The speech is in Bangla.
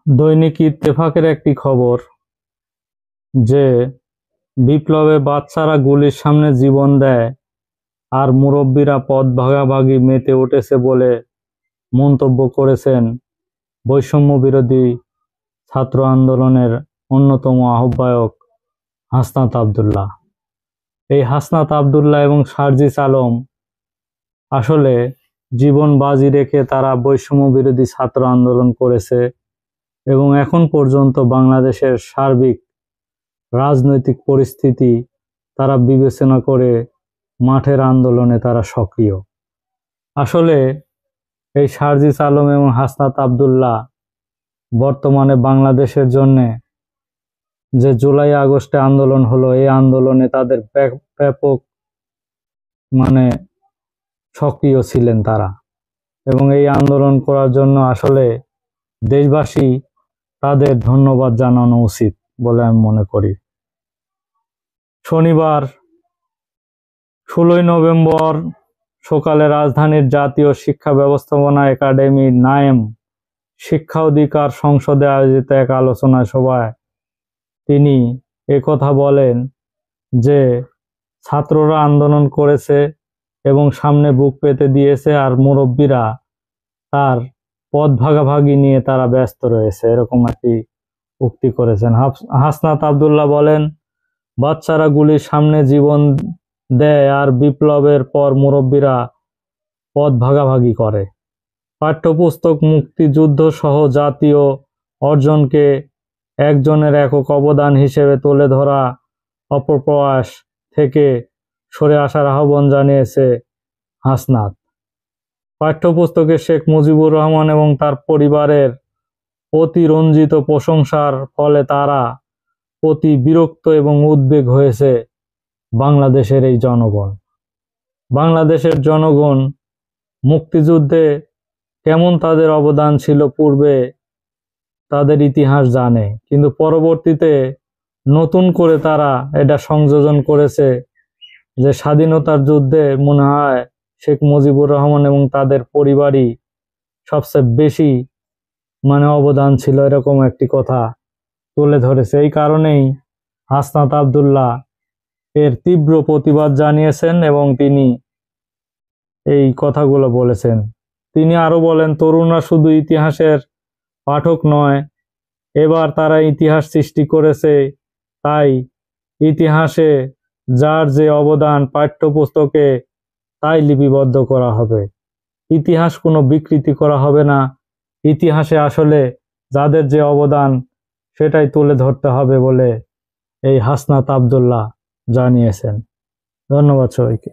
দৈনিক ইত্তেফাকের একটি খবর যে বিপ্লবে বাচ্চারা গুলির সামনে জীবন দেয় আর মুরব্বীরা পদ ভাগাভাগি মেতে উঠেছে বলে মন্তব্য করেছেন বৈষম্য বিরোধী ছাত্র আন্দোলনের অন্যতম আহ্বায়ক হাসনাত আব্দুল্লাহ। এই হাসনাত আব্দুল্লাহ এবং সার্জিস আলম আসলে জীবন বাজি রেখে তারা বৈষম্য বিরোধী ছাত্র আন্দোলন করেছে এবং এখন পর্যন্ত বাংলাদেশের সার্বিক রাজনৈতিক পরিস্থিতি তারা বিবেচনা করে মাঠের আন্দোলনে তারা সক্রিয়। আসলে এই সার্জিস আলম এবং হাসনাত আব্দুল্লাহ বর্তমানে বাংলাদেশের জন্যে যে জুলাই আগস্টে আন্দোলন হলো, এই আন্দোলনে তাদের ব্যাপক সক্রিয় ছিলেন তারা, এবং এই আন্দোলন করার জন্য আসলে দেশবাসী তাদের ধন্যবাদ জানানো উচিত বলে আমি মনে করি। শনিবার 16 নভেম্বর সকালে রাজধানীর জাতীয় শিক্ষা ব্যবস্থাপনা একাডেমি নায়েম শিক্ষা অধিকার সংসদে আয়োজিত এক আলোচনা সভায় তিনি একথা বলেন যে ছাত্ররা আন্দোলন করেছে এবং সামনে বুক পেতে দিয়েছে, আর মুরব্বীরা তার পদ ভাগাভাগি নিয়ে তারা ব্যস্ত রয়েছে, এরকম একটি উক্তি করেছেন। হাসনাত আব্দুল্লাহ বলেন, বাচ্চারা গুলির সামনে জীবন দেয় আর বিপ্লবের পর মুরব্বীরা পদ ভাগাভাগি করে। পাঠ্যপুস্তক মুক্তিযুদ্ধ সহ জাতীয় অর্জনকে একজনের একক অবদান হিসেবে তুলে ধরা অপপ্রয়াস থেকে সরে আসার আহ্বান জানিয়েছে হাসনাত। পাঠ্যপুস্তকে শেখ মুজিবুর রহমান এবং তার পরিবারের অতিরঞ্জিত প্রশংসার ফলে তারা অতি বিরক্ত এবং উদ্বেগ হয়েছে বাংলাদেশের এই জনগণ। বাংলাদেশের জনগণ মুক্তিযুদ্ধে কেমন তাদের অবদান ছিল পূর্বে তাদের ইতিহাস জানে, কিন্তু পরবর্তীতে নতুন করে তারা এটা সংযোজন করেছে যে স্বাধীনতার যুদ্ধে মনে হয় শেখ মুজিবুর রহমান এবং তাদের পরিবারই সবচেয়ে বেশি অবদান ছিল, এরকম একটি কথা তুলে ধরেছে। এই কারণেই হাসনাত আব্দুল্লাহ এর তীব্র প্রতিবাদ জানিয়েছেন এবং তিনি এই কথাগুলো বলেছেন। তিনি আরো বলেন, তরুণরা শুধু ইতিহাসের পাঠক নয়, এবার তারা ইতিহাস সৃষ্টি করেছে, তাই ইতিহাসে যার যে অবদান পাঠ্যপুস্তকে তাই লিপিবদ্ধ করা হবে। ইতিহাস কোনো বিকৃতি করা হবে না, ইতিহাসে আসলে যাদের যে অবদান সেটাই তুলে ধরতে হবে বলে এই হাসনাত আব্দুল্লাহ জানিয়েছেন। ধন্যবাদ সবাইকে।